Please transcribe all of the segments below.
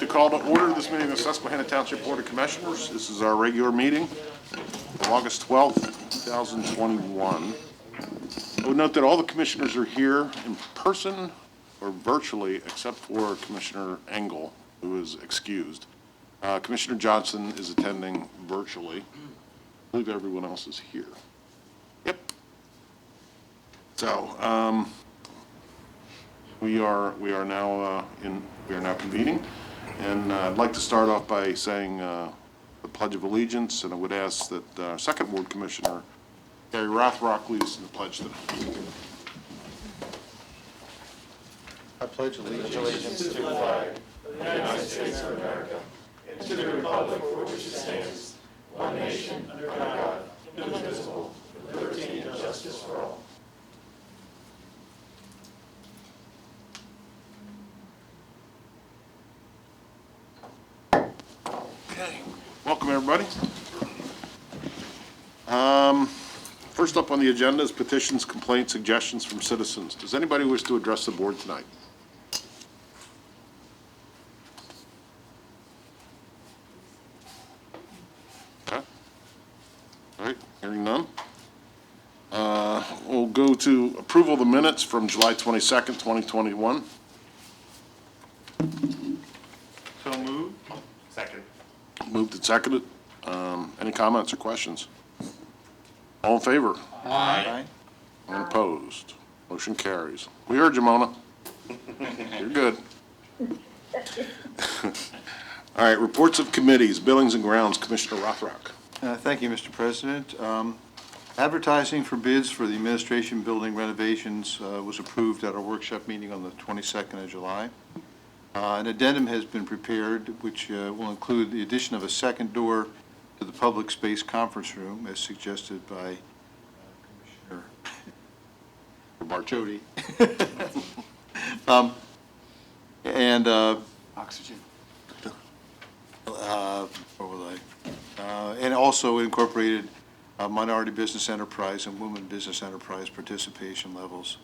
to call to order this meeting of the Susquehanna Township Board of Commissioners. This is our regular meeting, August 12th, 2021. I would note that all the commissioners are here in person or virtually, except for Commissioner Engel, who is excused. Commissioner Johnson is attending virtually. I believe everyone else is here. Yep. So we are now convening, and I'd like to start off by saying the Pledge of Allegiance, and I would ask that our second ward commissioner, Gary Rothrock, lead us in the pledge today. I pledge allegiance to the flag of the United States of America and to the republic for which it stands, one nation, under God, indivisible, with liberty and justice for all. Okay, welcome everybody. First up on the agenda is petitions, complaints, suggestions from citizens. Does anybody wish to address the board tonight? Okay. All right, hearing none. We'll go to approval of the minutes from July 22nd, 2021. So moved. Second. Moved and seconded. Any comments or questions? All in favor? Aye. Anyone opposed? Motion carries. We heard you, Mona. You're good. All right, reports of committees, Buildings and Grounds, Commissioner Rothrock. Thank you, Mr. President. Advertising for bids for the administration building renovations was approved at our workshop meeting on the 22nd of July. An addendum has been prepared, which will include the addition of a second door to the public space conference room, as suggested by Commissioner Jody. And Oxygen. what was I? And also incorporated minority business enterprise and women business enterprise participation levels,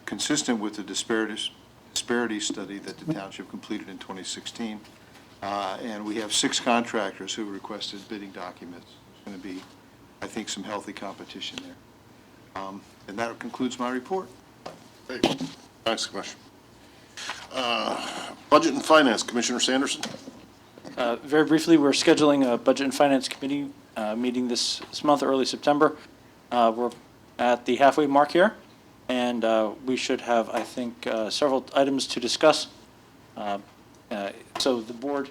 consistent with the disparity study that the township completed in 2016. And we have 6 contractors who requested bidding documents. There's going to be, I think, some healthy competition there. And that concludes my report. Great. Thanks, Commissioner. Budget and Finance, Commissioner Sanderson. Very briefly, we're scheduling a Budget and Finance Committee meeting this month, early September. We're at the halfway mark here, and we should have, I think, several items to discuss. So the board,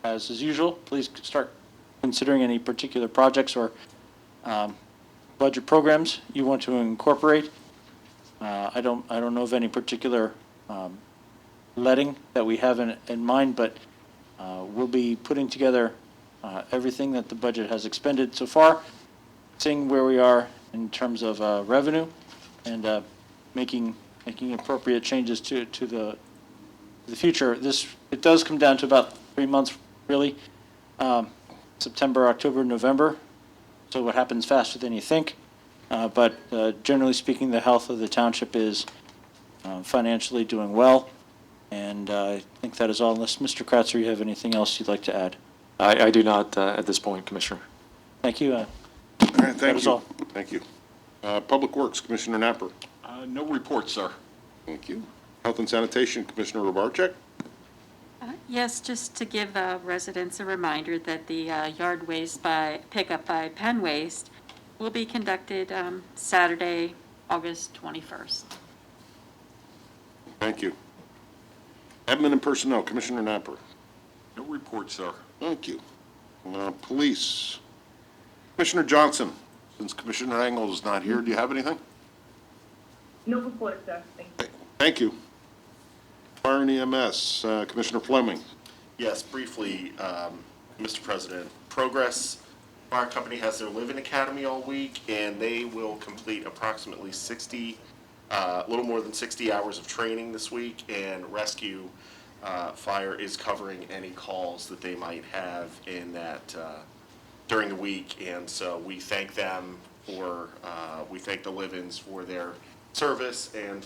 as is usual, please start considering any particular projects or budget programs you want to incorporate. I don't know of any particular letting that we have in mind, but we'll be putting together everything that the budget has expended so far, seeing where we are in terms of revenue, and making appropriate changes to the future. It does come down to about 3 months, really, September, October, November. So what happens faster than you think. But generally speaking, the health of the township is financially doing well. And I think that is all, unless Mr. Kratzer, you have anything else you'd like to add? I do not at this point, Commissioner. Thank you. All right, thank that is you. all. Thank you. Public Works, Commissioner Napper. No report, sir. Thank you. Health and Sanitation, Commissioner Robarczyk. Yes, just to give residents a reminder that the yard waste pickup by Penn Waste will be conducted Saturday, August 21st. Thank you. Admin and Personnel, Commissioner Napper. No report, sir. Thank you. Police, Commissioner Johnson. Since Commissioner Engel is not here, do you have anything? No report, sir. Thank you. Thank you. Fire and EMS, Commissioner Fleming. Yes, briefly, Mr. President. Progress Fire Company has their Living Academy all week, and they will complete approximately 60, a little more than 60 hours of training this week, and Rescue Fire is covering any calls that they might have in that during the week, and so we thank them for, we thank the Livens for their service and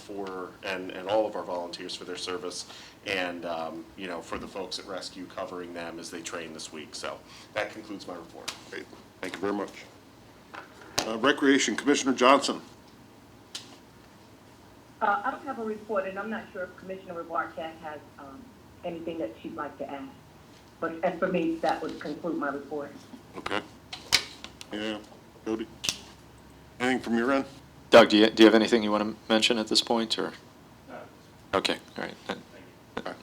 and all of our volunteers for their service, and, for the folks at Rescue covering them as they train this week. So that concludes my report. Great. Thank you very much. Recreation, Commissioner Johnson. I don't have a report, and I'm not sure if Commissioner Rebarcat has anything that she'd like to add. And for me, that would conclude my report. Okay. Yeah, Cody? Anything from your end? Doug, do you have anything you want to mention at this point, or? Okay, all right. Okay.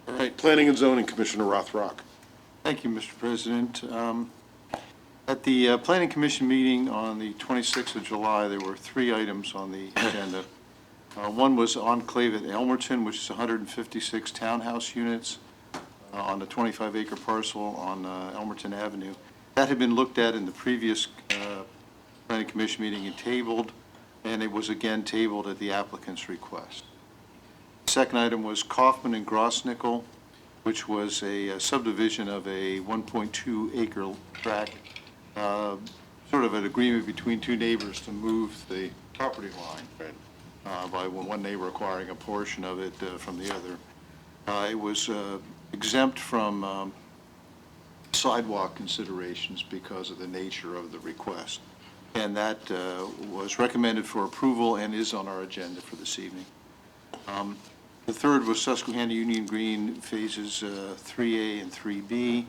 All right, Planning and Zoning, Commissioner Rothrock. Thank you, Mr. President. At the Planning Commission meeting on the 26th of July, there were 3 items on the agenda. One was Enclave at Elmerton, which is 156 townhouse units on a 25-acre parcel on Elmerton Avenue. That had been looked at in the previous Planning Commission meeting and tabled, and it was again tabled at the applicant's request. The second item was Kaufman and Grossnickel, which was a subdivision of a 1.2-acre tract, sort of an agreement between 2 neighbors to move the property line, by one neighbor acquiring a portion of it from the other. It was exempt from sidewalk considerations because of the nature of the request. And that was recommended for approval and is on our agenda for this evening. The third was Susquehanna Union Green Phases 3A and 3B,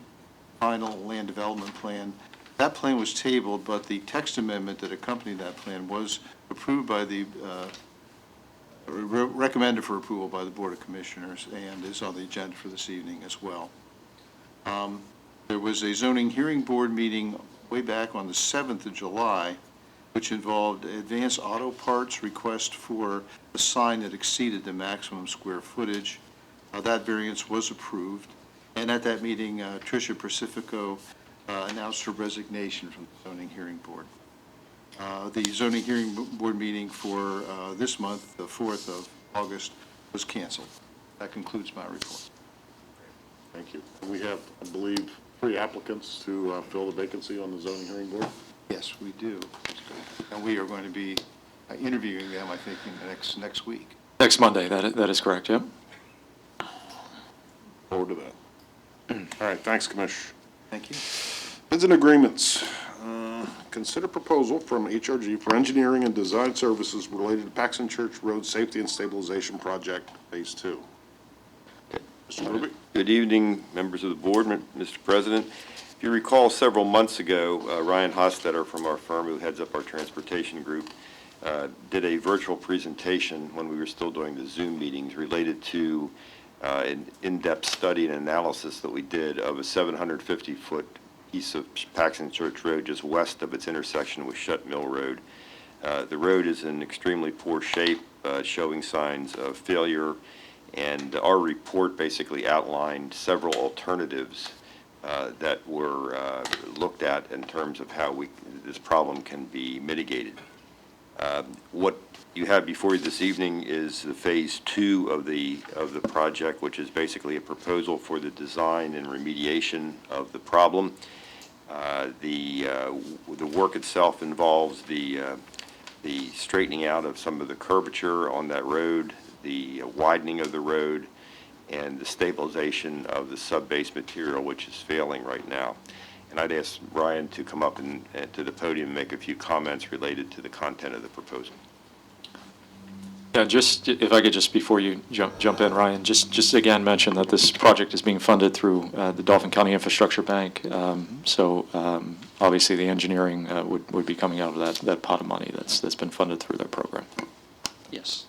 final land development plan. That plan was tabled, but the text amendment that accompanied that plan was approved by the, recommended for approval by the Board of Commissioners and is on the agenda for this evening as well. There was a zoning hearing board meeting way back on the 7th of July, which involved Advanced Auto Parts request for a sign that exceeded the maximum square footage. That variance was approved. And at that meeting, Tricia Pacifico announced her resignation from the zoning hearing board. The zoning hearing board meeting for this month, the 4th of August, was canceled. That concludes my report. Thank you. We have, I believe, 3 applicants to fill the vacancy on the zoning hearing board. Yes, we do. And we are going to be interviewing them, I think, in the next week. Next Monday, that is correct, yep. Forward to that. All right, thanks, Commissioner. Thank you. Bids and agreements. Consider proposal from HRG for engineering and design services related to Paxton Church Road Safety and Stabilization Project, Phase 2. Mr. Ruby? Good evening, members of the board, Mr. President. If you recall, several months ago, Ryan Hostetter from our firm, who heads up our transportation group, did a virtual presentation when we were still doing the Zoom meetings related to an in-depth study and analysis that we did of a 750-foot piece of Paxton Church Road just west of its intersection with Shutt Mill Road. The road is in extremely poor shape, showing signs of failure, and our report basically outlined several alternatives that were looked at in terms of how this problem can be mitigated. What you have before you this evening is the Phase 2 of the project, which is basically a proposal for the design and remediation of the problem. The work itself involves the straightening out of some of the curvature on that road, the widening of the road, and the stabilization of the sub-base material, which is failing right now. And I'd ask Ryan to come up and to the podium and make a few comments related to the content of the proposal. Yeah, just, if I could just, before you jump in, Ryan, just again mention that this project is being funded through the Dauphin County Infrastructure Bank. Obviously the engineering would be coming out of that pot of money that's been funded through their program. Yes.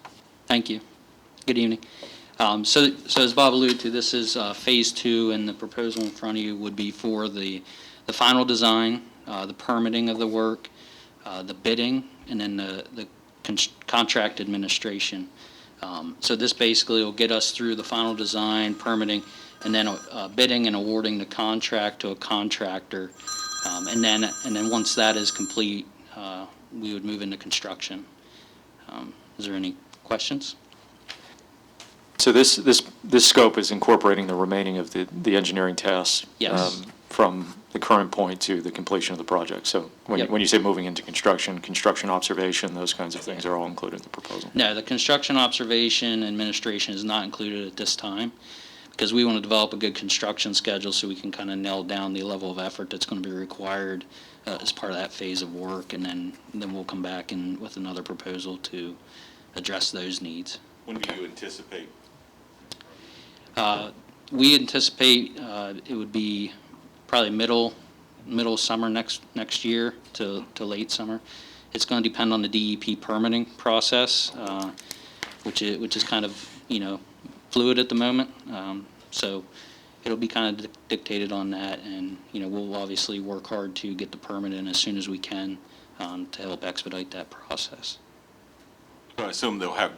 Thank you. Good evening. So as Bob alluded to, this is Phase 2, and the proposal in front of you would be for the final design, the permitting of the work, the bidding, and then the contract administration. So this basically will get us through the final design, permitting, and then bidding and awarding the contract to a contractor. And then once that is complete, we would move into construction. Is there any questions? So this scope is incorporating the remaining of the engineering tasks. Yes. From the current point to the completion of the project. So Yep. when you say moving into construction, construction observation, those kinds of things are all included in the proposal. No, the construction observation administration is not included at this time, because we want to develop a good construction schedule so we can kind of nail down the level of effort that's going to be required as part of that phase of work, and then we'll come back and with another proposal to address those needs. When do you anticipate? We anticipate it would be probably middle summer next year to late summer. It's going to depend on the DEP permitting process, which is kind of, fluid at the moment. So it'll be kind of dictated on that, and, we'll obviously work hard to get the permit in as soon as we can to help expedite that process. So I assume they'll have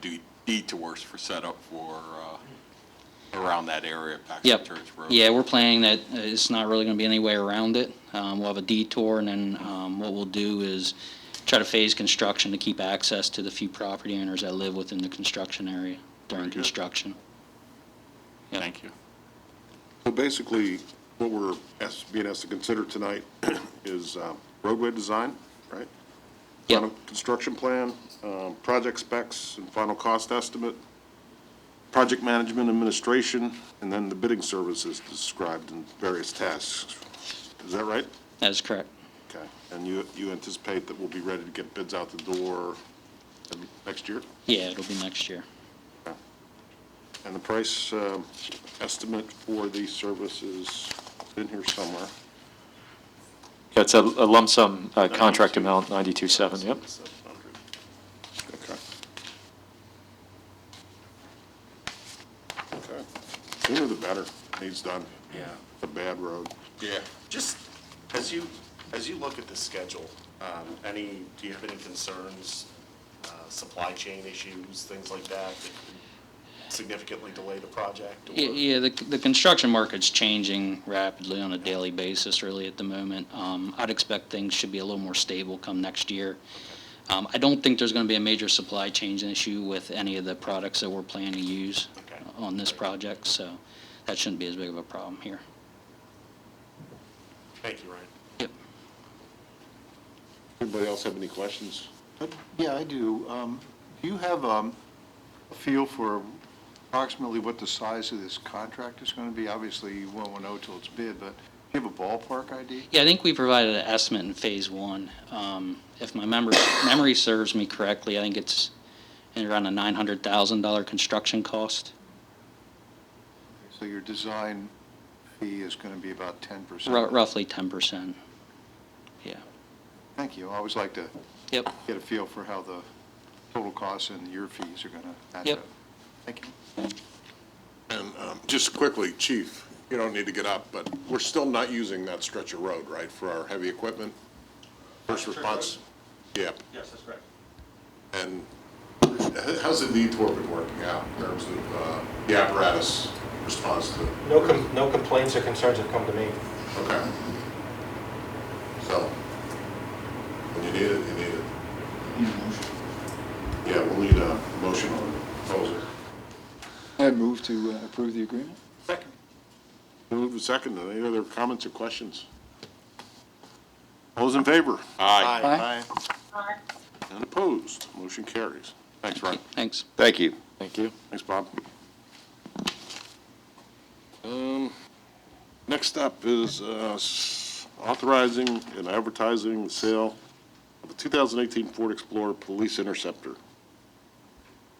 detours for setup for, around that area, Paxton Yep. Church Road. Yeah, we're planning that it's not really going to be any way around it. We'll have a detour, and then what we'll do is try to phase construction to keep access to the few property owners that live within the construction area during construction. Yep. Thank you. So basically, what we're being asked to consider tonight is roadway design, right? Yep. Final construction plan, project specs and final cost estimate, project management administration, and then the bidding services described in various tasks. Is that right? That is correct. Okay. And you anticipate that we'll be ready to get bids out the door next year? Yeah, it'll be next year. Okay. And the price estimate for these services in here somewhere? It's a lump sum contract amount, 92.7, yep. Okay. Okay. Sooner the better. Needs done. Yeah. A bad road. Yeah. Just as you look at the schedule, do you have any concerns, supply chain issues, things like that could significantly delay the project? Or? Yeah, the construction market's changing rapidly on a daily basis really at the moment. I'd expect things should be a little more stable come next year. I don't think there's going to be a major supply chain issue with any of the products that we're planning to use on this project, so that shouldn't be as big of a problem here. Thank you, Ryan. Yep. Anybody else have any questions? Yeah, I do. Do you have a feel for approximately what the size of this contract is going to be? Obviously, you won't know till it's bid, but do you have a ballpark idea? Yeah, I think we provided an estimate in phase one. If my memory serves me correctly, I think it's around a $900,000 construction cost. So your design fee is going to be about 10%? Roughly 10%. Yeah. Thank you. I always like to Yep. get a feel for how the total costs and your fees are going to match Yep. up. Thank you. And just quickly, Chief, you don't need to get up, but we're still not using that stretch of road, right, for our heavy equipment? First response? Yeah. Yes, that's correct. And how's the detour been working out in terms of the apparatus response to? No complaints or concerns have come to me. Okay. So, when you need it, you need it. Yeah, we'll need a motion on the proposal. I move to approve the agreement. Second. Move a second. Any other comments or questions? All those in favor? Aye. Aye. And opposed? Motion carries. Thanks, Ryan. Thanks. Thank you. Thank you. Thanks, Bob. Next up is authorizing and advertising the sale of a 2018 Ford Explorer Police Interceptor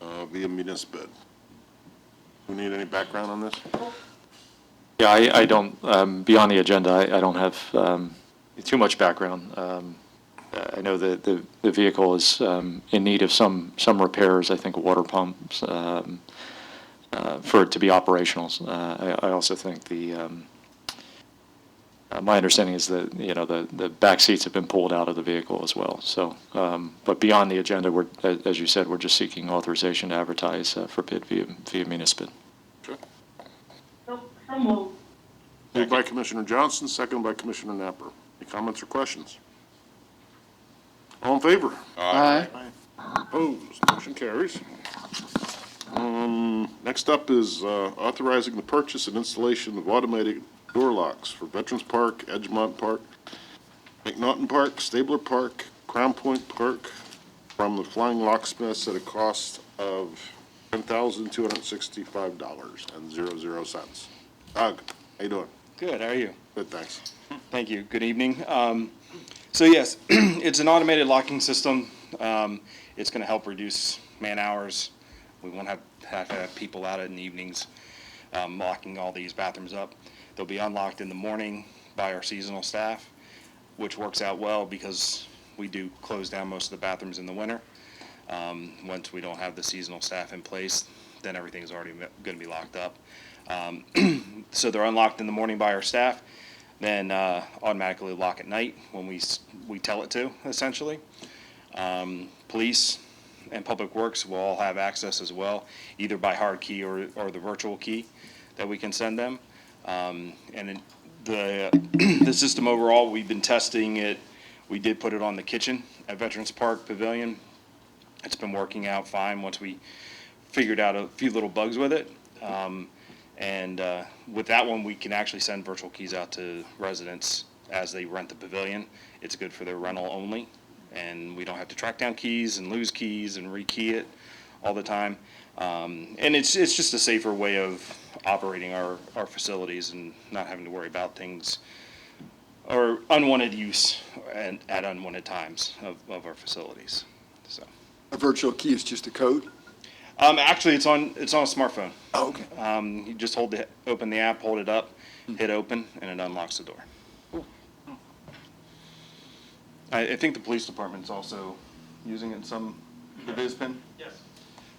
via municipal bid. Do we need any background on this? Yeah, I don't, beyond the agenda, I don't have too much background. I know that the vehicle is in need of some repairs, I think water pumps, for it to be operational. I also think my understanding is that, the back seats have been pulled out of the vehicle as well. So, but beyond the agenda, as you said, we're just seeking authorization to advertise for bid via municipal. Okay. So moved. Moved by Commissioner Johnson, second by Commissioner Napper. Any comments or questions? All in favor? Aye. Opposed? Motion carries. Next up is authorizing the purchase and installation of automated door locks for Veterans Park, Edgemont Park, McNaughton Park, Stabler Park, Crown Point Park, from the Flying Locksmiths at a cost of $10,265.00. Doug, how you doing? Good, how are you? Good, thanks. Thank you, good evening. So yes, it's an automated locking system. It's gonna help reduce man hours. We won't have to have people out in the evenings locking all these bathrooms up. They'll be unlocked in the morning by our seasonal staff, which works out well because we do close down most of the bathrooms in the winter. Once we don't have the seasonal staff in place, then everything's already gonna be locked up. So they're unlocked in the morning by our staff, then automatically lock at night when we tell it to, essentially. Police and Public Works will all have access as well, either by hard key or the virtual key that we can send them. And then the system overall, we've been testing it. We did put it on the kitchen at Veterans Park Pavilion. It's been working out fine once we figured out a few little bugs with it. And with that one, we can actually send virtual keys out to residents as they rent the pavilion. It's good for their rental only, and we don't have to track down keys and lose keys and rekey it all the time. And it's just a safer way of operating our facilities and not having to worry about things or unwanted use and at unwanted times of our facilities. So A virtual key is just a code? actually, it's on a smartphone. Oh, okay. You just open the app, hold it up, hit open, and it unlocks the door. I think the police department's also using it in the BizPin? Yes.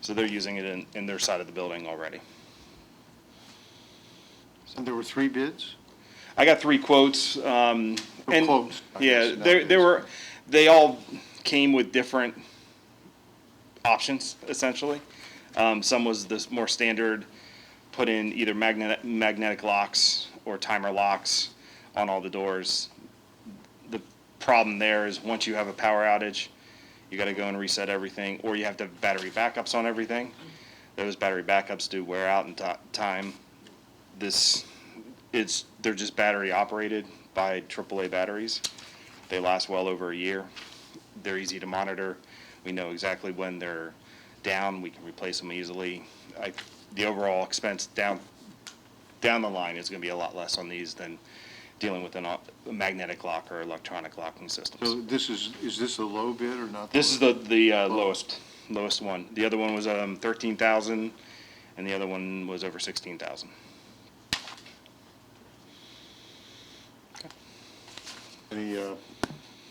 So they're using it in their side of the building already. And there were 3 bids? I got 3 quotes. And quotes, I yeah, guess, they all came with different options, essentially. Some was this more standard, put in either magnetic locks or timer locks on all the doors. The problem there is once you have a power outage, you got to go and reset everything, or you have to have battery backups on everything. Those battery backups do wear out in time. They're just battery operated by AAA batteries. They last well over a year. They're easy to monitor. We know exactly when they're down. We can replace them easily. The overall expense down the line is going to be a lot less on these than dealing with a magnetic lock or electronic locking systems. So is this a low bid or not? This is the lowest one. The other one was 13,000, and the other one was over 16,000. Anybody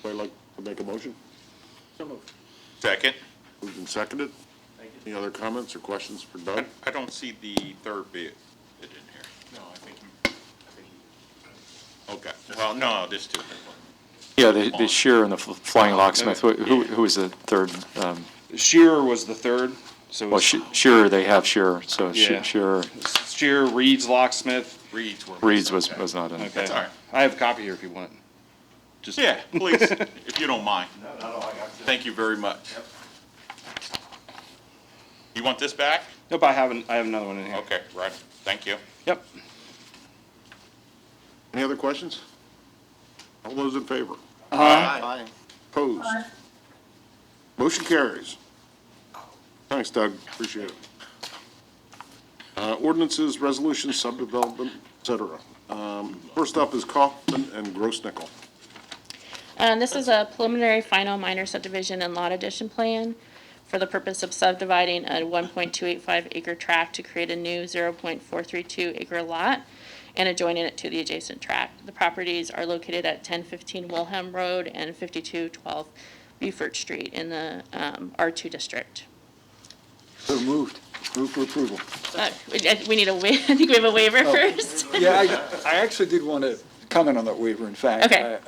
like to make a motion? Second. Moved and seconded. Any other comments or questions for Doug? I don't see the third bid in here. No, I think Okay, well, no, there's 2. Yeah, the Shearer and the Flying Locksmith. Who was the third? Shearer was the third. So Well, Shearer, they have Shearer, so Yeah. Shearer, Shearer, Reed's Locksmith. Reed's was not in. Okay. That's all right. I have a copy here if you want. Just Yeah, please, if you don't mind. Thank you very much. You want this back? Nope, I have another one in here. Okay, right, thank you. Yep. Any other questions? All those in favor? Aye. Opposed? Motion carries. Thanks, Doug, appreciate it. Ordinances, resolutions, subdevelopment, et cetera. First up is Kaufman and Gross Nickel. This is a preliminary final minor subdivision and lot addition plan for the purpose of subdividing a 1.285 acre tract to create a new 0.432 acre lot and adjoining it to the adjacent tract. The properties are located at 1015 Wilhelm Road and 5212 Beaufort Street in the R2 district. So moved. Move for approval. We need I think we have a waiver first. Yeah, I actually did want to comment on that waiver, in fact. Okay.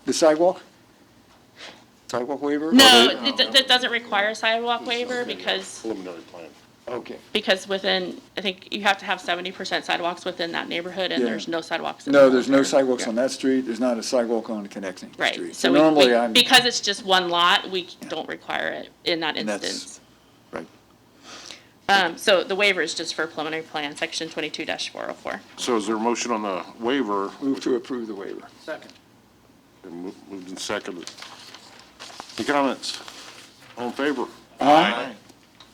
The sidewalk? Sidewalk waiver? No, it doesn't require a sidewalk waiver because Preliminary plan. Okay. within, I think you have to have 70% sidewalks within that neighborhood, and Yeah. there's no sidewalks in No, the there's no whole sidewalks area. on that street. There's not a sidewalk on the connecting Right, street. so normally I'm. because it's just one lot, we don't require it in that And that's- instance. Right. So the waiver is just for preliminary plan, section 22-404. So is there a motion on the waiver? Move to approve the waiver. Second. Moved and seconded. Any comments? All in favor? Aye.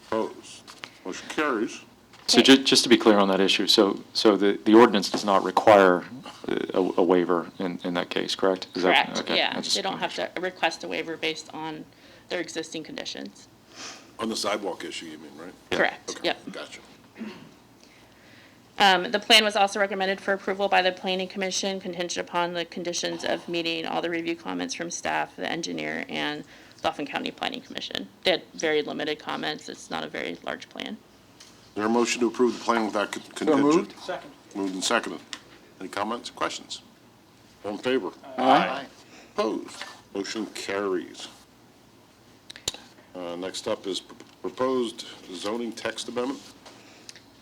Opposed? Motion carries. So just to be clear on that issue, so the ordinance does not require a waiver in that case, correct? Is that- Correct, okay, I yeah. just- They don't have to request a waiver based on their existing conditions. On the sidewalk issue, you mean, right? Correct, Okay, yep. Gotcha. The plan was also recommended for approval by the planning commission contingent upon the conditions of meeting all the review comments from staff, the engineer, and Dauphin County Planning Commission. They had very limited comments. It's not a very large plan. Is there a motion to approve the plan without contingent? moved. Second. Moved and seconded. Any comments, questions? All in favor? Aye. Opposed? Motion carries. Next up is proposed zoning text amendment.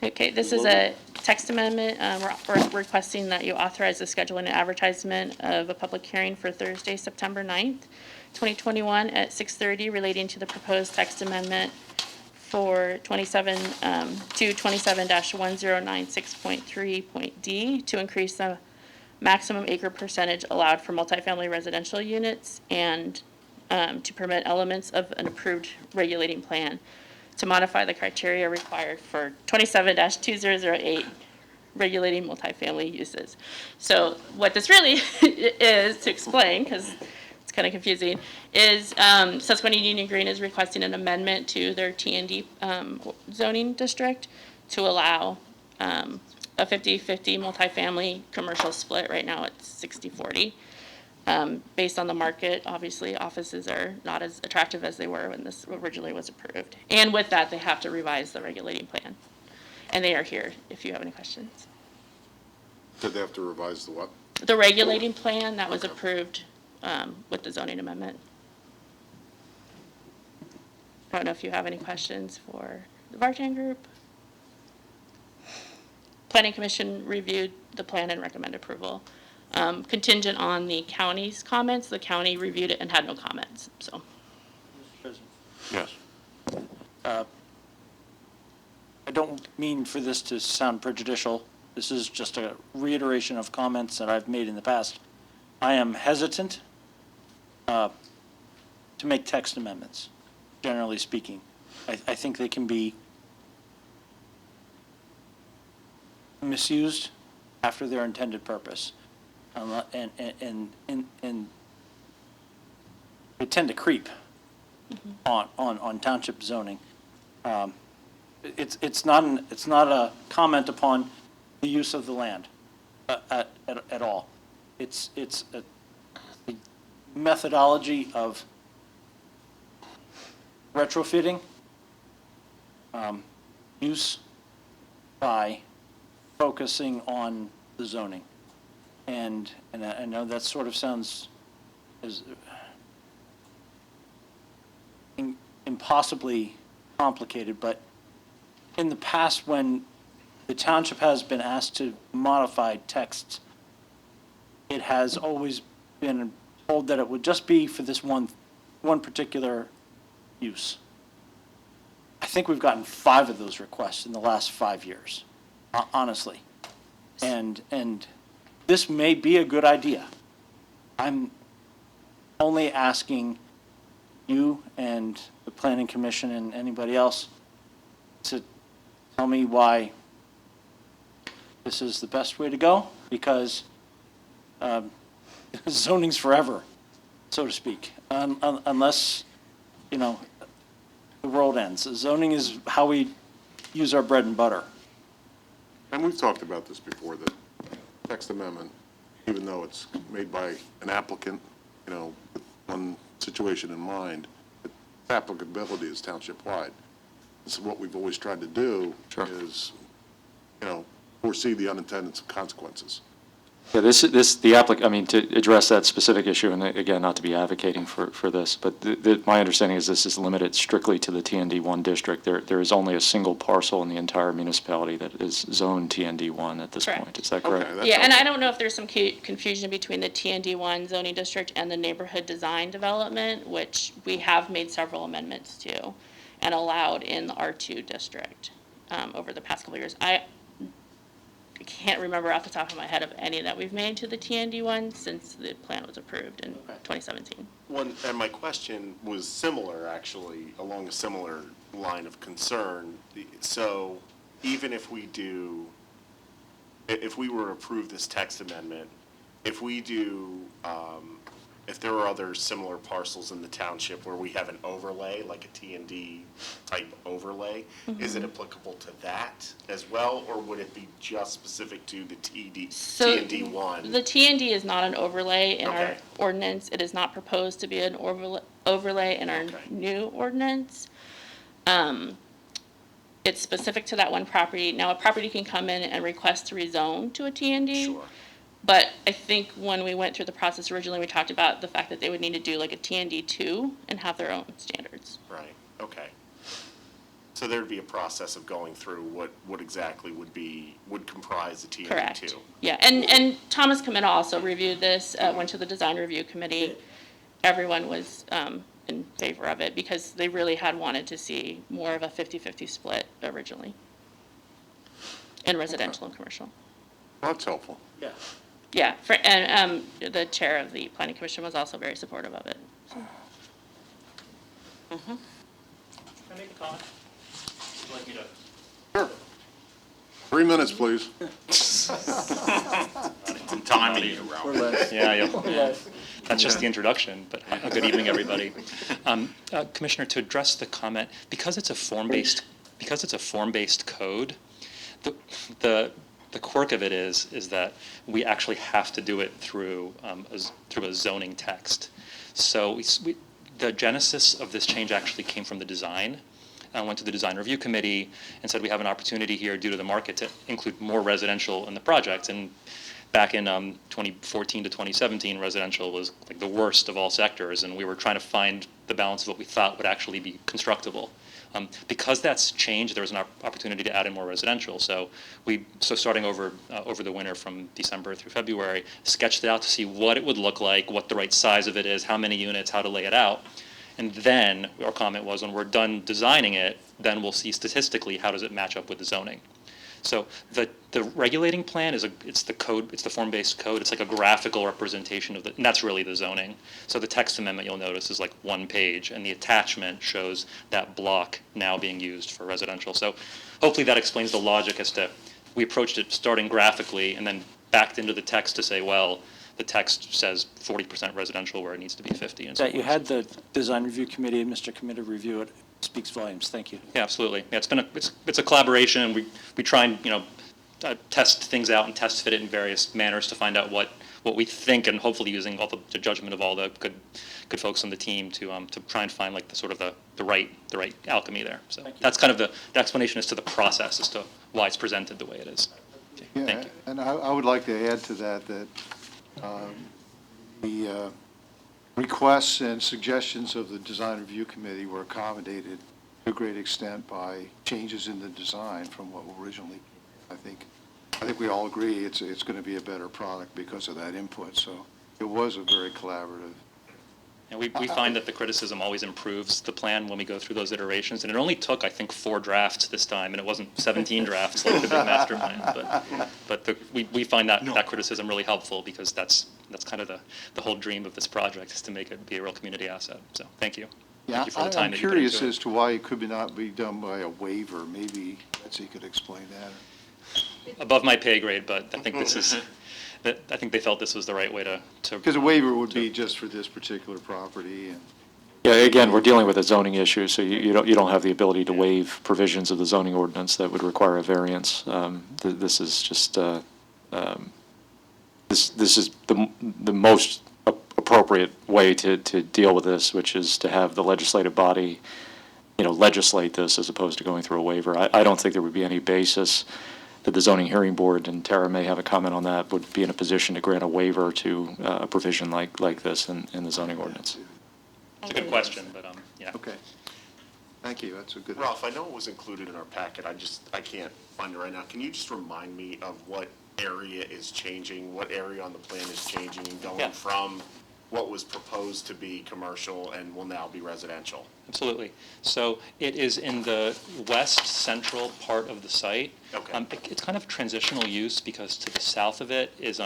Okay, this is a text amendment. We're requesting that you authorize the scheduling and advertisement of a public hearing for Thursday, September 9th, 2021 at 6:30 relating to the proposed text amendment for 27-1096.3.d to increase the maximum acre percentage allowed for multifamily residential units and to permit elements of an approved regulating plan, to modify the criteria required for 27-2008 regulating multifamily uses. So what this really is, to explain, because it's kind of confusing, is Susquehanna Union Green is requesting an amendment to their T&D zoning district to allow a 50-50 multifamily commercial split. Right now it's 60-40. Based on the market, obviously, offices are not as attractive as they were when this originally was approved. And with that, they have to revise the regulating plan. And they are here if you have any questions. Did they have to revise the what? The regulating plan that was approved with the zoning amendment. I don't know if you have any questions for the Vartan group. Planning Commission reviewed the plan and recommend approval. Contingent on the county's comments, the county reviewed it and had no comments, so. Yes. I don't mean for this to sound prejudicial. This is just a reiteration of comments that I've made in the past. I am hesitant to make text amendments, generally speaking. I think they can be misused after their intended purpose. And they tend to creep on township zoning. It's not a comment upon the use of the land at all. It's a methodology of retrofitting use by focusing on the zoning. And I know that sort of sounds as impossibly complicated, but in the past, when the township has been asked to modify texts, it has always been told that it would just be for this one particular use. I think we've gotten 5 of those requests in the last 5 years, honestly. And this may be a good idea. I'm only asking you and the Planning Commission and anybody else to tell me why this is the best way to go, because zoning's forever, so to speak, unless, the world ends. Zoning is how we use our bread and butter. And we've talked about this before, that text amendment, even though it's made by an applicant, with one situation in mind, its applicability is township-wide. This is what we've always tried to do, is, foresee the unintended consequences. Yeah, to address that specific issue, and again, not to be advocating for this, but my understanding is this is limited strictly to the TND1 district. There is only a single parcel in the entire municipality that is zoned TND1 at this Correct. point. Is that correct? Okay, Yeah, and I don't know if there's some confusion between the TND1 zoning district and the neighborhood design development, which we have made several amendments to and allowed in the R2 district. over the past couple of years. I can't remember off the top of my head of any that we've made to the TND one since the plan was approved in 2017. One, and my question was similar, actually, along a similar line of concern. So even if we do, if we were to approve this text amendment, if we do, if there are other similar parcels in the township where we have an overlay, like a T&D type overlay, is it applicable to that as well, or would it be just specific to the T&D one? The TND is not an overlay in our Okay. ordinance. It is not proposed to be an overlay in our Okay. new ordinance. It's specific to that one property. Now, a property can come in and request to rezone to a TND. Sure. But I think when we went through the process originally, we talked about the fact that they would need to do like a TND 2 and have their own standards. Right, okay. So there'd be a process of going through what exactly would comprise the T&D Correct. 2. Yeah, and Thomas Comita also reviewed this, went to the design review committee. Everyone was in favor of it because they really had wanted to see more of a 50-50 split originally in residential and commercial. Well, that's helpful. Yeah. Yeah, and the chair of the planning commission was also very supportive of it. So. Can I make a comment? Would you like me to? Sure. 3 minutes, please. Some time in you, Ralph. Yeah, that's just the introduction, but good evening, everybody. Commissioner, to address the comment, because it's a form-based code, the quirk of it is that we actually have to do it through a zoning text. So the genesis of this change actually came from the design. I went to the design review committee and said we have an opportunity here due to the market to include more residential in the project. And back in 2014 to 2017, residential was like the worst of all sectors, and we were trying to find the balance of what we thought would actually be constructible. Because that's changed, there was an opportunity to add in more residential. So starting over the winter from December through February, sketched it out to see what it would look like, what the right size of it is, how many units, how to lay it out. And then our comment was when we're done designing it, then we'll see statistically how does it match up with the zoning. So the regulating plan it's the code, it's the form-based code. It's like a graphical representation of and that's really the zoning. So the text amendment you'll notice is like 1 page, and the attachment shows that block now being used for residential. So hopefully that explains the logic as to we approached it starting graphically and then backed into the text to say, well, the text says 40% residential where it needs to be 50. And so That you forth. had the design review committee and Mr. Committee review it speaks volumes. Thank you. Yeah, absolutely. Yeah, it's a collaboration, and we try and test things out and test fit it in various manners to find out what we think, and hopefully using all the judgment of all the good folks on the team to try and find like the right alchemy there. So that's kind of the explanation as to the process as to why it's presented the way it is. Okay, Yeah, thank you. and I would like to add to that the requests and suggestions of the design review committee were accommodated to a great extent by changes in the design from what originally, I think we all agree it's going to be a better product because of that input. So it was a very collaborative. And we find that the criticism always improves the plan when we go through those iterations. And it only took, I think, 4 drafts this time, and it wasn't 17 drafts like the big master plan. But we find that criticism really helpful because that's kind of the whole dream of this project is to make it be a real community asset. So thank you. Yeah, Thank you for the time I'm that you put curious into it. as to why it could not be done by a waiver. Maybe Betsy could explain that. Above my pay grade, but I think I think they felt this was the right way to. Because a waiver would be just for this particular property. And Yeah, again, we're dealing with a zoning issue, so you don't have the ability to waive provisions of the zoning ordinance that would require a variance. This is just, this is the most appropriate way to deal with this, which is to have the legislative body, legislate this as opposed to going through a waiver. I don't think there would be any basis that the zoning hearing board, and Tara may have a comment on that, would be in a position to grant a waiver to a provision like this in the zoning ordinance. It's a good question, but yeah. Okay. Thank you. That's a good. Ralph, I know it was included in our packet. I can't find it right now. Can you just remind me of what area is changing, what area on the plan is changing and going Yeah. from what was proposed to be commercial and will now be residential? Absolutely. So it is in the west central part of the site. Okay. It's kind of transitional use because to the south of it is,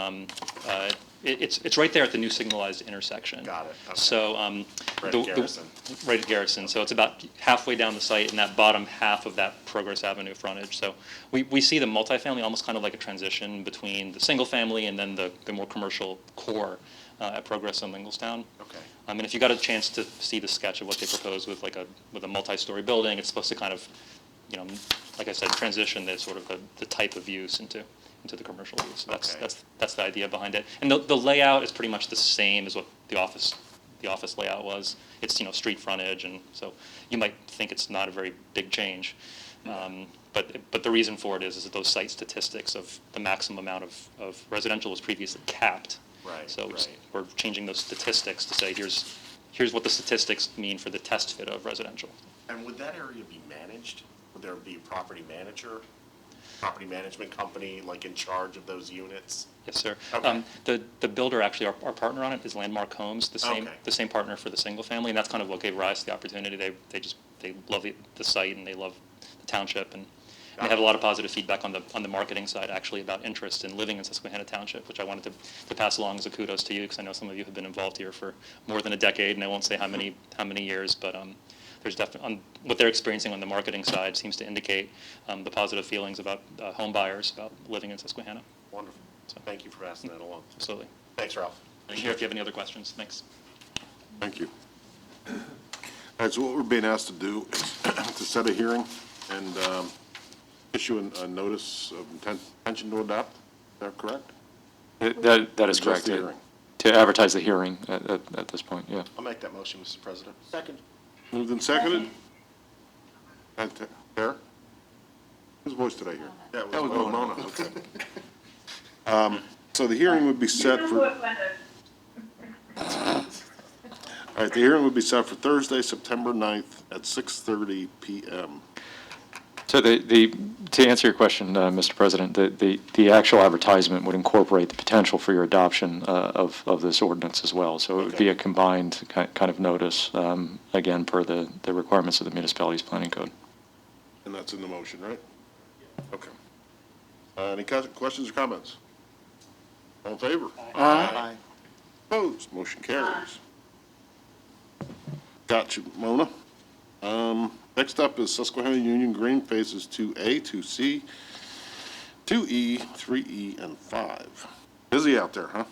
it's right there at the new signalized intersection. Got it. Okay. So, Right at Garrison. Right at Garrison. So it's about halfway down the site in that bottom half of that Progress Avenue frontage. So we see the multifamily almost kind of like a transition between the single family and then the more commercial core at Progress and Linglestown. Okay. And if you got a chance to see the sketch of what they propose with with a multi-story building, it's supposed to kind of, like I said, transition the sort of the type of use into the commercial use. So that's the idea behind it. And the layout is pretty much the same as what the office layout was. It's street frontage, and so you might think it's not a very big change. But the reason for it is that those site statistics of the maximum amount of residential was previously capped. Right. So right. we're changing those statistics to say here's what the statistics mean for the test fit of residential. And would that area be managed? Would there be a property manager, property management company, like in charge of those units? Yes, sir. Okay. The builder, actually, our partner on it is Landmark Homes, the same partner for the single family, and that's kind of what gave rise to the opportunity. They love the site and they love the township, and they have a lot of positive feedback on the marketing side, actually, about interest in living in Susquehanna Township, which I wanted to pass along as a kudos to you, because I know some of you have been involved here for more than a decade, and I won't say how many years, but there's definitely what they're experiencing on the marketing side seems to indicate the positive feelings about home buyers about living in Susquehanna. Wonderful. So thank you for passing that along. Absolutely. Thanks, Ralph. I'm here if you have any other questions. Thanks. Thank you. All right, so what we're being asked to do is to set a hearing and issue a notice of intention to adopt. Is that correct? That is Just correct. the hearing. To advertise the hearing at this point, yeah. I'll make that motion, Mr. President. Second. Moved and seconded? Fair? Whose voice did I hear? That That was Mona. Mona, okay. So the hearing would be set for, all right, the hearing would be set for Thursday, September 9th at 6:30 PM. So to answer your question, Mr. President, the actual advertisement would incorporate the potential for your adoption of this ordinance as well. So it would be a combined kind of notice, again, per the requirements of the municipality's planning code. And that's in the motion, right? Okay. Any questions or comments? All in favor? Aye. Opposed? Motion carries. Got you, Mona. Next up is Susquehanna Union Green Phases 2A, 2C, 2E, 3E, and 5. Busy out there, huh?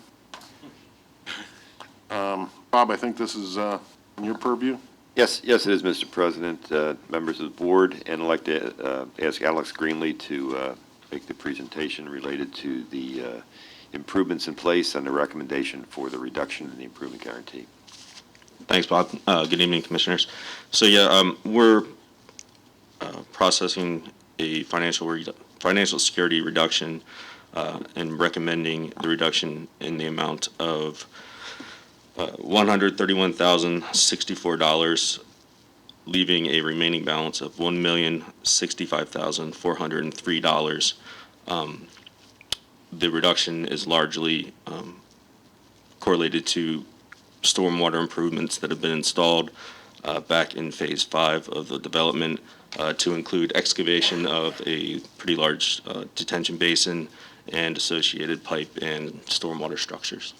Bob, I think this is in your purview? Yes, it is, Mr. President, members of the board, and I'd like to ask Alex Greenlee to make the presentation related to the improvements in place and the recommendation for the reduction in the improvement guarantee. Thanks, Bob. Good evening, Commissioners. So, we're processing a financial security reduction and recommending the reduction in the amount of $131,064, leaving a remaining balance of $1,065,403. The reduction is largely correlated to stormwater improvements that have been installed back in Phase 5 of the development, to include excavation of a pretty large detention basin and associated pipe and stormwater structures.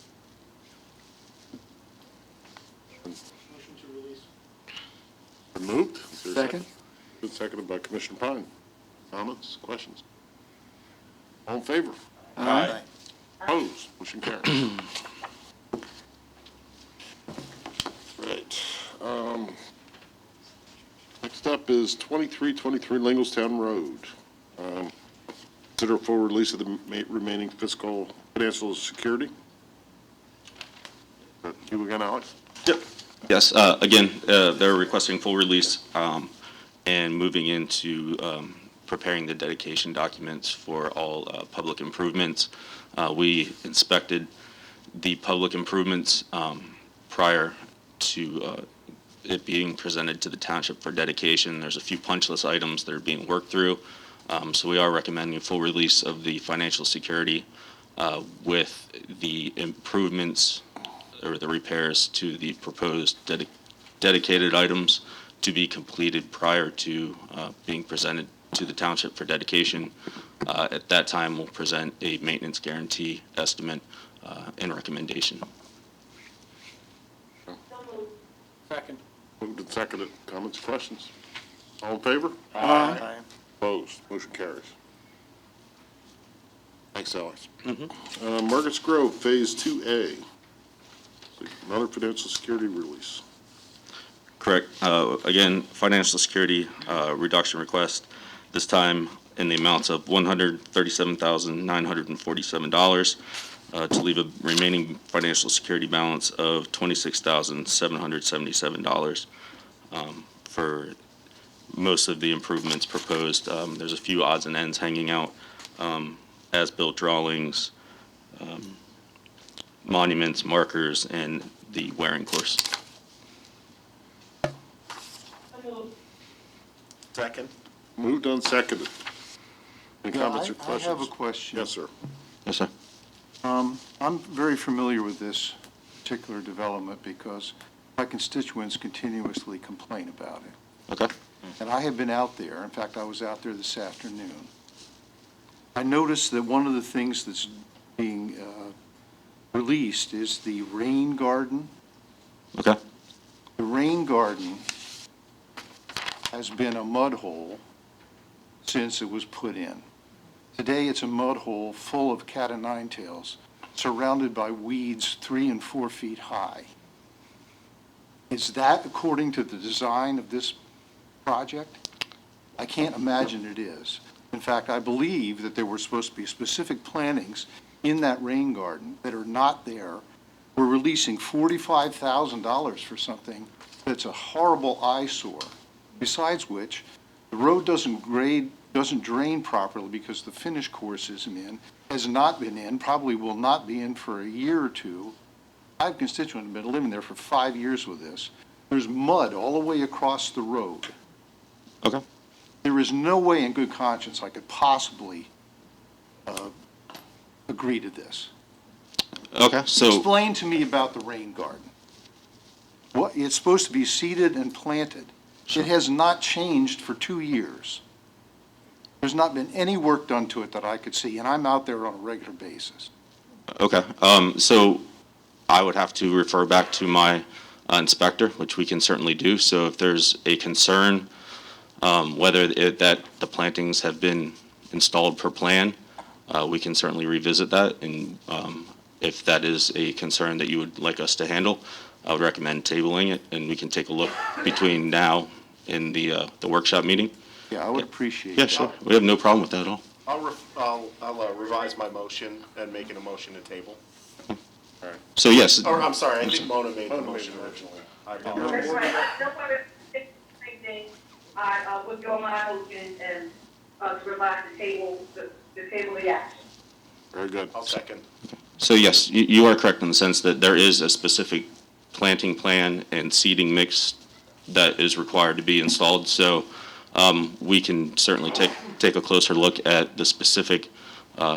Been moved? Is there a Second. Been seconded by Commissioner Pine. Comments, questions? All in favor? Aye. Opposed? Motion carries. Right. Next up is 2323 Linglestown Road. Consider full release of the remaining financial security. You again, Alex? Yep. Yes, again, they're requesting full release and moving into preparing the dedication documents for all public improvements. We inspected the public improvements prior to it being presented to the township for dedication. There's a few punch list items that are being worked through. So we are recommending full release of the financial security with the improvements or the repairs to the proposed dedicated items to be completed prior to being presented to the township for dedication. At that time, we'll present a maintenance guarantee estimate and recommendation. Second. Moved and seconded. Comments, questions? All in favor? Aye. Opposed? Motion carries. Thanks, Alex. Margaret's Grove, Phase 2A. Another financial security release. Correct. Again, financial security reduction request, this time in the amounts of $137,947 to leave a remaining financial security balance of $26,777 for most of the improvements proposed. There's a few odds and ends hanging out, as-built drawings, monuments, markers, and the wearing course. Second. Moved and seconded. Any comments or I questions? have a question. Yes, sir. Yes, sir. I'm very familiar with this particular development because my constituents continuously complain about it. Okay. And I have been out there. In fact, I was out there this afternoon. I noticed that one of the things that's being released is the rain garden. Okay. The rain garden has been a mud hole since it was put in. Today, it's a mud hole full of cat o' nine tails, surrounded by weeds 3 and 4 feet high. Is that according to the design of this project? I can't imagine it is. In fact, I believe that there were supposed to be specific plantings in that rain garden that are not there. We're releasing $45,000 for something that's a horrible eyesore. Besides which, the road doesn't drain properly because the finish course isn't in, has not been in, probably will not be in for a year or two. I have constituents who have been living there for 5 years with this. There's mud all the way across the road. Okay. There is no way in good conscience I could possibly agree to this. Okay, so, Explain to me about the rain garden. What, it's supposed to be seeded and planted. It has not changed for 2 years. There's not been any work done to it that I could see, and I'm out there on a regular basis. okay, so I would have to refer back to my inspector, which we can certainly do. So if there's a concern, whether that the plantings have been installed per plan, we can certainly revisit that. And if that is a concern that you would like us to handle, I would recommend tabling it, and we can take a look between now and the workshop meeting. Yeah, I would appreciate Yeah, that. sure. We have no problem with that at all. I'll revise my motion and make it a motion to table. So yes, Or, I'm sorry, I think Mona made the motion originally. I apologize. That's right. No one same thing. I withdraw my motion and to revise the table, the table the action. Very good. I'll second. so yes, you are correct in the sense that there is a specific planting plan and seeding mix that is required to be installed. So we can certainly take a closer look at the specific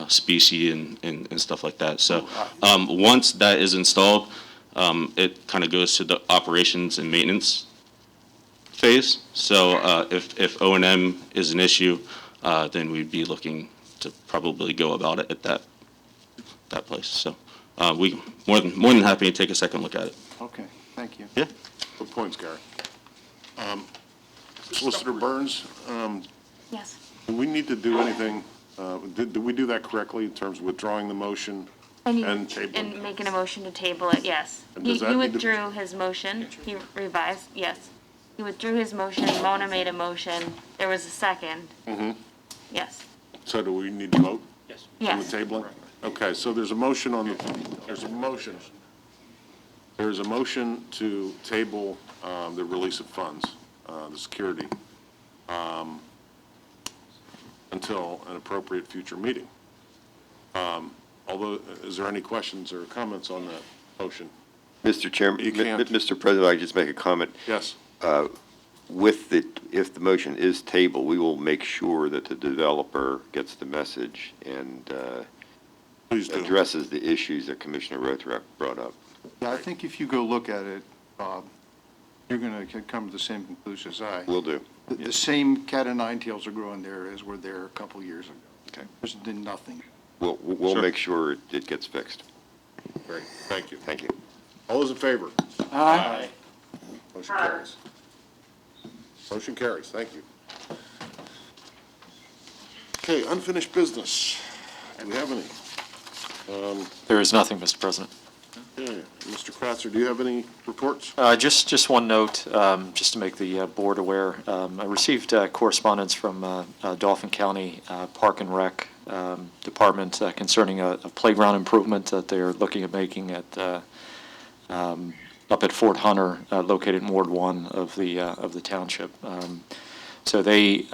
species and stuff like that. So once that is installed, it kind of goes to the operations and maintenance phase. So if O&M is an issue, then we'd be looking to probably go about it at that place. So we more than happy to take a second look at it. Okay, thank you. Yeah. Good points, Gary. Solicitor Burns, Yes. do we need to do anything, did we do that correctly in terms of withdrawing the motion and tabling? And making a motion to table it, yes. And He does that he need to- withdrew his motion, he revised, yes. He withdrew his motion, Mona made a motion, there was a second, Mm-hmm. yes. So do we need to vote? Yes. On Yes. the tabling? Okay, so there's a motion on the, there's a motion. There's a motion to table the release of funds, the security, until an appropriate future meeting. Although, is there any questions or comments on that motion? Mr. Chairman, You can't. Mr. President, I just make a comment. Yes. If the motion is tabled, we will make sure that the developer gets the message and Please do. addresses the issues that Commissioner Rothrock brought up. Yeah, think if you go look at it, Bob, you're going to come to the same conclusion as I. Will do. The same cat o' nine tails are growing there as were there a couple years ago. Okay. There's been nothing. We'll Sure. make sure it gets fixed. Great, thank you. Thank you. All those in favor? Aye. Motion carries. Motion carries, thank you. Okay, unfinished business. Do we have any? There is nothing, Mr. President. Okay, Mr. Kratzer, do you have any reports? Just one note, just to make the board aware. I received correspondence from Dauphin County Park and Rec Department concerning a playground improvement that they're looking at making at up at Fort Hunter, located in Ward 1 of the township. So they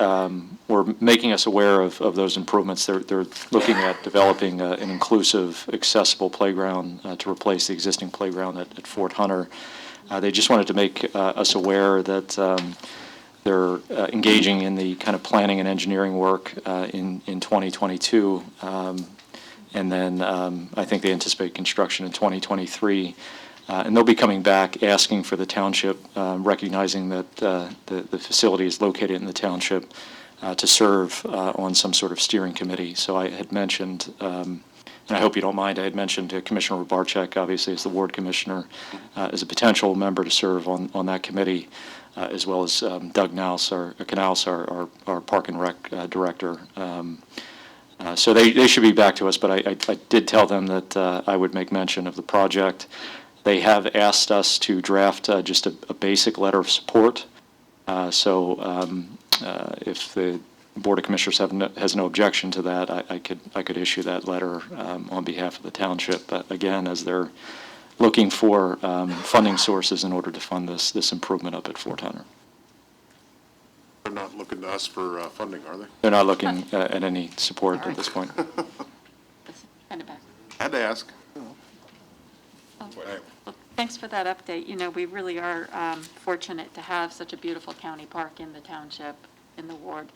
were making us aware of those improvements. They're looking at developing an inclusive, accessible playground to replace the existing playground at Fort Hunter. They just wanted to make us aware that they're engaging in the kind of planning and engineering work in 2022. And then I think they anticipate construction in 2023. And they'll be coming back asking for the township, recognizing that the facility is located in the township, to serve on some sort of steering committee. So I had mentioned, and I hope you don't mind, I had mentioned Commissioner Rubarczyk, obviously as the ward commissioner, as a potential member to serve on that committee, as well as Doug Knaus, our Park and Rec director. So they should be back to us, but I did tell them that I would make mention of the project. They have asked us to draft just a basic letter of support. So if the Board of Commissioners has no objection to that, I could issue that letter on behalf of the township. But again, as they're looking for funding sources in order to fund this improvement up at Fort Hunter. They're not looking to us for funding, are they? They're not looking at any support at this point. Kind of back. Had to ask. Well, thanks for that update. You know, we really are fortunate to have such a beautiful county park in the township, in the ward.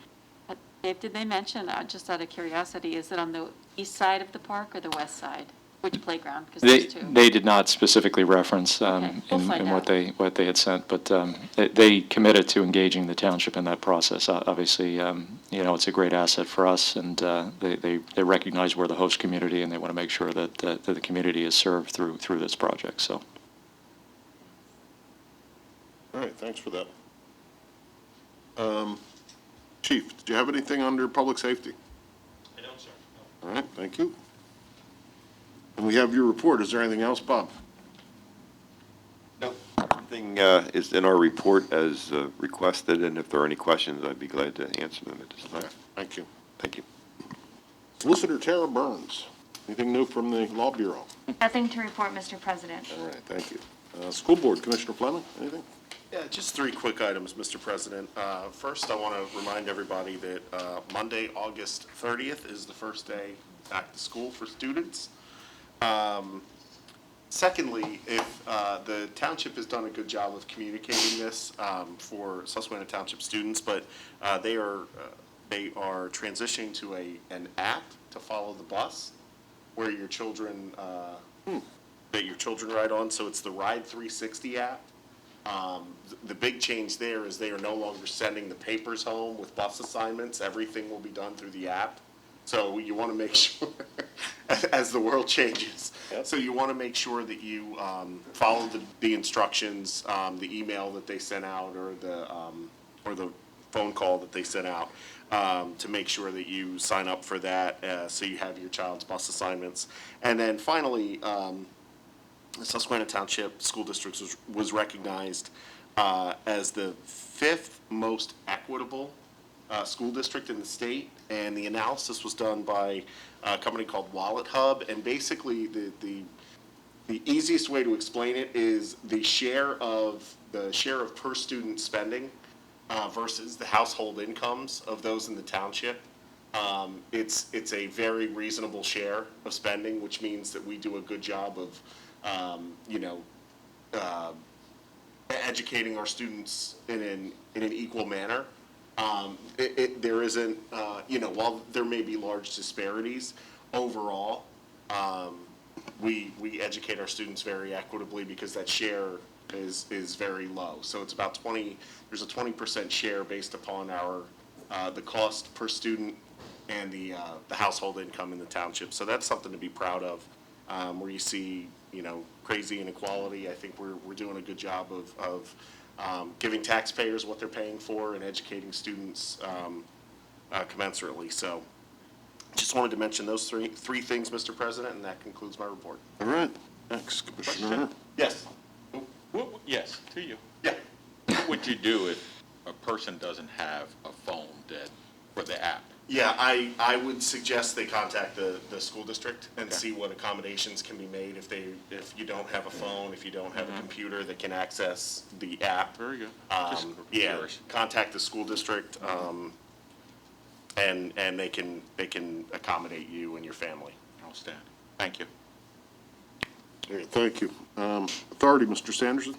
Dave, did they mention, just out of curiosity, is it on the east side of the park or the west side? Which playground? 'Cause there's two. They did not specifically reference Okay, we'll in find what out. they had sent, but they committed to engaging the township in that process. Obviously, it's a great asset for us, and they recognize we're the host community, and they want to make sure that the community is served through this project. So, All right, thanks for that. Chief, did you have anything under public safety? I don't, sir. All right, thank you. And we have your report. Is there anything else, Bob? No. Everything is in our report as requested, and if there are any questions, I'd be glad to answer them at this time. Okay, thank you. Thank you. Solicitor Tara Burns, anything new from the Law Bureau? Nothing to report, Mr. President. All right, thank you. School Board, Commissioner Fleming, anything? Yeah, just three quick items, Mr. President. First, I want to remind everybody that Monday, August 30th is the first day back to school for students. Secondly, if the township has done a good job of communicating this for Susquehanna Township students, but they are transitioning to an app to follow the bus where your children ride on. So it's the Ride 360 app. The big change there is they are no longer sending the papers home with bus assignments. Everything will be done through the app. So you want to make sure, as the world changes, so you want to make sure that you follow the instructions, the email that they sent out, or the phone call that they sent out, to make sure that you sign up for that, so you have your child's bus assignments. And then finally, the Susquehanna Township School District was recognized as the 5th most equitable school district in the state, and the analysis was done by a company called Wallet Hub. And basically, the easiest way to explain it is the share of per student spending versus the household incomes of those in the township. It's a very reasonable share of spending, which means that we do a good job of educating our students in an equal manner. There isn't, while there may be large disparities overall, we educate our students very equitably because that share is very low. So it's about there's a 20% share based upon our, the cost per student and the household income in the township. So that's something to be proud of. Where you see, crazy inequality, I think we're doing a good job of giving taxpayers what they're paying for and educating students commensurately. So just wanted to mention those three things, Mr. President, and that concludes my report. All right, thanks, Commissioner. Yes. Yes, to you. Yeah. What would you do if a person doesn't have a phone for the app? Yeah, I would suggest they contact the school district and see what accommodations can be made if you don't have a phone, if you don't have a computer that can access the app. Very good. Just Yeah, curious. contact the school district, and they can accommodate you and your family. Outstanding. Thank you. Okay, thank you. Authority, Mr. Sanderson?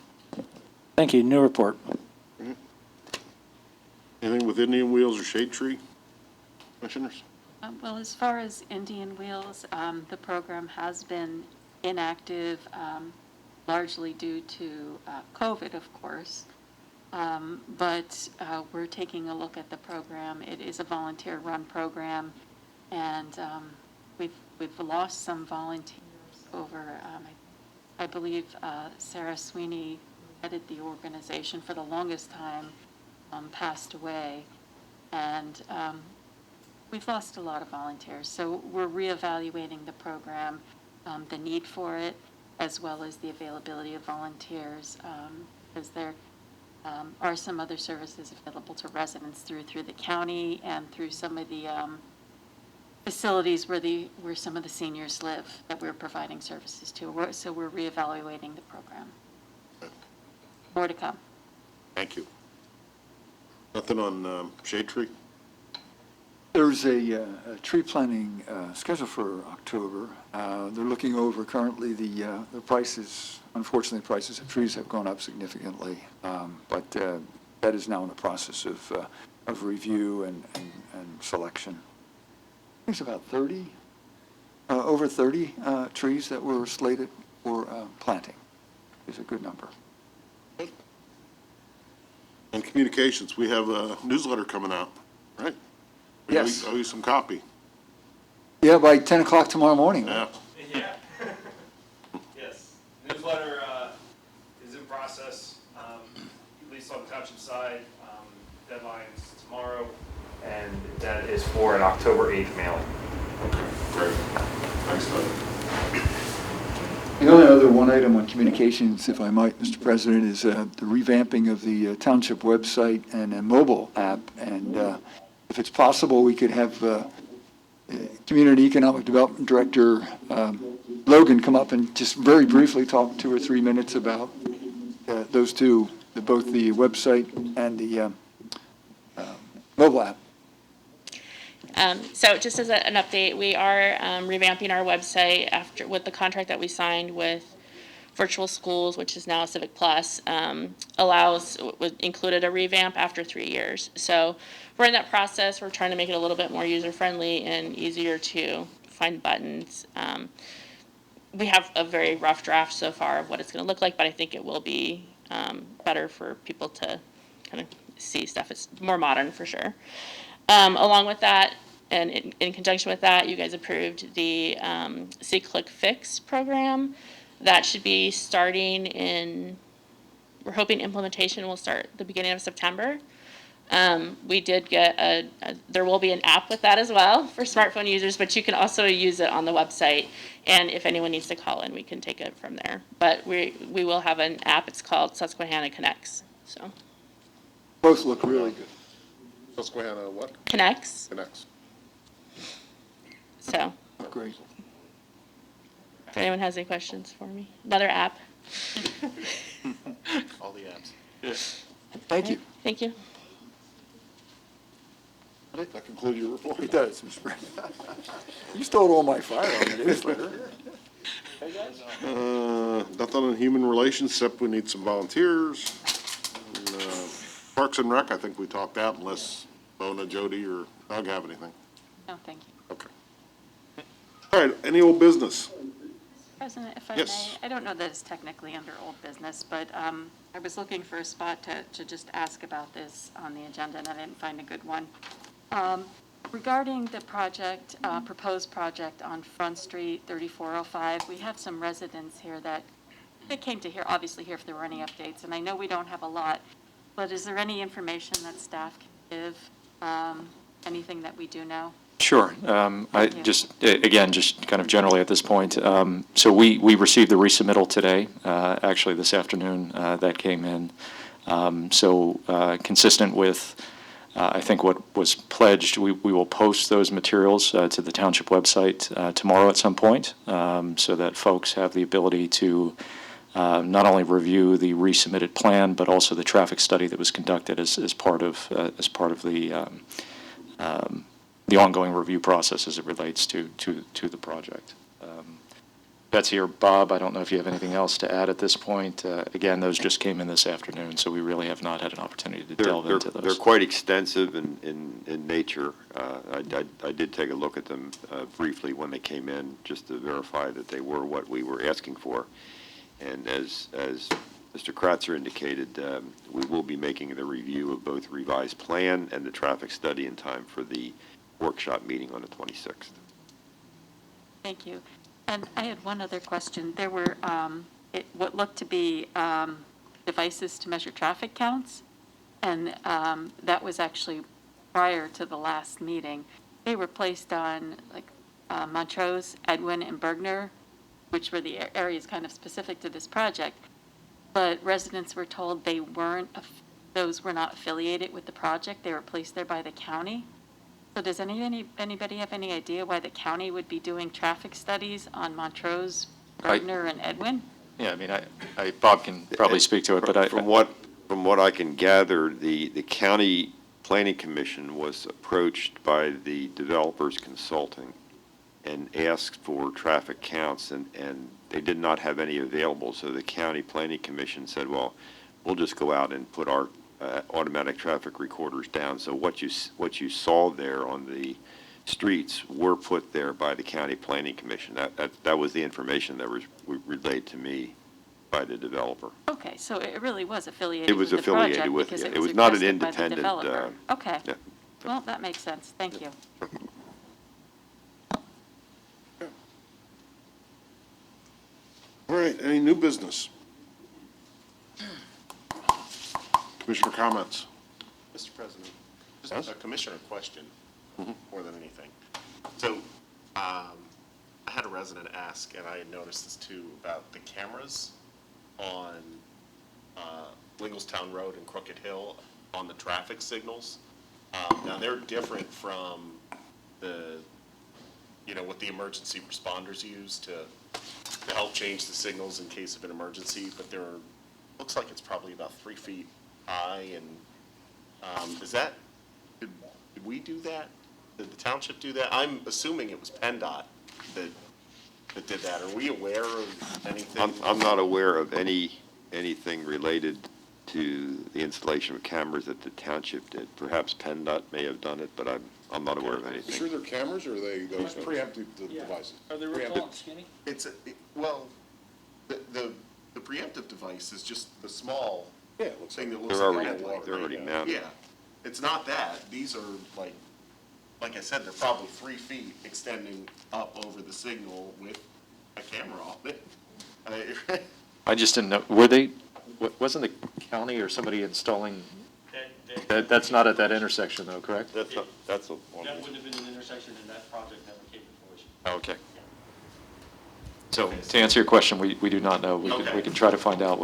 Thank you. New report. Anything with Indian Wheels or Shade Tree? Commissioners? Well, as far as Indian Wheels, the program has been inactive, largely due to COVID, of course. But we're taking a look at the program. It is a volunteer-run program, and we've lost some volunteers over, I believe Sarah Sweeney, who headed the organization for the longest time, passed away. And we've lost a lot of volunteers. So we're reevaluating the program, the need for it, as well as the availability of volunteers, because there are some other services available to residents through the county and through some of the facilities where some of the seniors live that we're providing services to. So we're reevaluating the program. More to come. Thank you. Nothing on Shade Tree? There's a tree planting scheduled for October. They're looking over currently the prices. Unfortunately, prices of trees have gone up significantly, but that is now in the process of review and selection. I think it's about 30, over 30 trees that were slated for planting. Is a good number. And communications, we have a newsletter coming out, right? Yes. Owe you some copy. Yeah, by 10 o'clock tomorrow morning. Yeah. Yeah. Yes. Newsletter is in process, at least on the township side. Deadline's tomorrow, and that is for an October 8th mailing. Okay, great. Thanks, Doug. The only other one item on communications, if I might, Mr. President, is the revamping of the township website and a mobile app. And if it's possible, we could have Community Economic Development Director Logan come up and just very briefly talk 2 or 3 minutes about those two, both the website and the mobile app. So just as an update, we are revamping our website with the contract that we signed with Virtual Schools, which is now Civic Plus, included a revamp after 3 years. So we're in that process. We're trying to make it a little bit more user-friendly and easier to find buttons. We have a very rough draft so far of what it's going to look like, but I think it will be better for people to kind of see stuff. It's more modern for sure. Along with that, and in conjunction with that, you guys approved the See Click Fix program. That should be starting we're hoping implementation will start the beginning of September. We did get there will be an app with that as well for smartphone users, but you can also use it on the website. And if anyone needs to call in, we can take it from there. But we will have an app. It's called Susquehanna Connects. So Both look really good. Susquehanna what? Connects. Connects. So Great. if anyone has any questions for me, another app. All the apps. Thank you. Thank you. That concludes your report? It does, Mr. President. You stole all my fire on the newsletter. Nothing on human relations, except we need some volunteers. And, Parks and Rec, I think we talked out, unless Bona, Jody, or Doug have anything. No, thank you. Okay. All right, any old business? President, if I Yes. may, I don't know that it's technically under old business, but I was looking for a spot to just ask about this on the agenda, and I didn't find a good one. Regarding the project, proposed project on Front Street, 3405, we have some residents here that they came to here, obviously here if there were any updates, and I know we don't have a lot, but is there any information that staff can give, anything that we do know? Sure. I you. just, again, just kind of generally at this point, so we received the resubmittal today, actually this afternoon, that came in. So consistent with, I think what was pledged, we will post those materials to the township website tomorrow at some point, so that folks have the ability to not only review the resubmitted plan, but also the traffic study that was conducted as part of the ongoing review process as it relates to the project. Betsy or Bob, I don't know if you have anything else to add at this point. Again, those just came in this afternoon, so we really have not had an opportunity to delve into those. They're quite extensive in nature. I did take a look at them briefly when they came in, just to verify that they were what we were asking for. And as Mr. Kratzer indicated, we will be making the review of both revised plan and the traffic study in time for the workshop meeting on the 26th. Thank you. And I had one other question. There were what looked to be devices to measure traffic counts, and that was actually prior to the last meeting. They were placed on like Montrose, Edwin, and Bergner, which were the areas kind of specific to this project. But residents were told those were not affiliated with the project. They were placed there by the county. So does anybody have any idea why the county would be doing traffic studies on Montrose, Bergner, and Edwin? Yeah, I mean, Bob can probably speak to it, but From what I can gather, the county planning commission was approached by the developers consulting and asked for traffic counts, and they did not have any available. So the county planning commission said, well, we'll just go out and put our automatic traffic recorders down. So what you saw there on the streets were put there by the county planning commission. That was the information that was relayed to me by the developer. Okay, so it really was affiliated with It the was affiliated project with, because yeah. it It was was not an requested by the independent. developer. Okay, Yeah. well, that makes sense. Thank you. All right, any new business? Commissioner comments? Mr. President, Yes? just a commissioner question more than anything. So, I had a resident ask, and I had noticed this too, about the cameras on Lingelstown Road and Crooked Hill on the traffic signals. Now, they're different from what the emergency responders use to help change the signals in case of an emergency, but looks like it's probably about 3 feet high, and did we do that? Did the township do that? I'm assuming it was PennDOT that did that. Are we aware of anything? I'm not aware of anything related to the installation of cameras that the township did. Perhaps PennDOT may have done it, but I'm not aware of Sure anything. they're cameras, or are they those preemptive devices? Are they Preemptive. tall and skinny? The preemptive device is just the small Yeah, it looks thing like that looks They're like a already- headlight. they're already right? mounted. Yeah, it's not that. These are like I said, they're probably 3 feet extending up over the signal with a camera on it. I just didn't know, wasn't the county or somebody installing, that's not at that intersection though, correct? That's a. That wouldn't have been an intersection, and that project never came to fruition. Okay. So to answer your question, we do not know. We can try to find out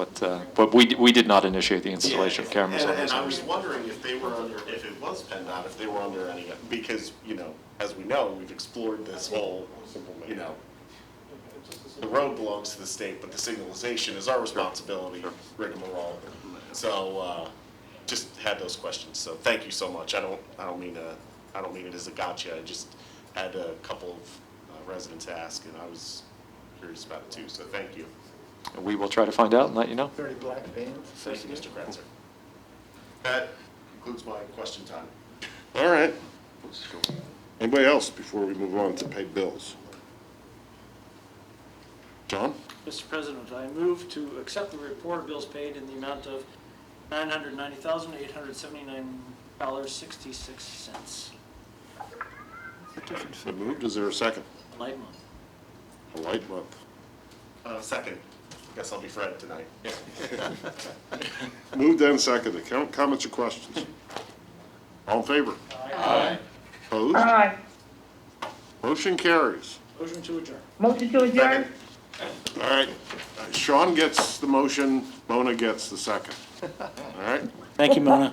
but we did not initiate the installation of cameras on And those. I was wondering if it was PennDOT, if they were under any, because, as we know, we've explored this whole, the road belongs to the state, but the signalization is our responsibility, rigmarole. So, just had those questions, so thank you so much. I don't mean it as a gotcha, I just had a couple of residents ask, and I was curious about it too, so thank you. We will try to find out and let you know. 30 black vans. Thank you, Mr. Kratzer. That concludes my question time. All right. Anybody else before we move on to pay bills? John? Mr. President, I move to accept the report of bills paid in the amount of $990,879.66. So moved. Is there a second? Light month. A light month. Second. Guess I'll be Fred tonight. Moved and seconded. Comments or questions? All in favor? Aye. Opposed? Aye. Motion carries. Motion to adjourn. Motion to adjourn? All right. Sean gets the motion, Mona gets the second. All right? Thank you, Mona.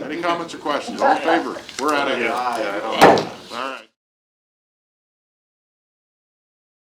Any comments or questions? All in favor? We're out of here. All right.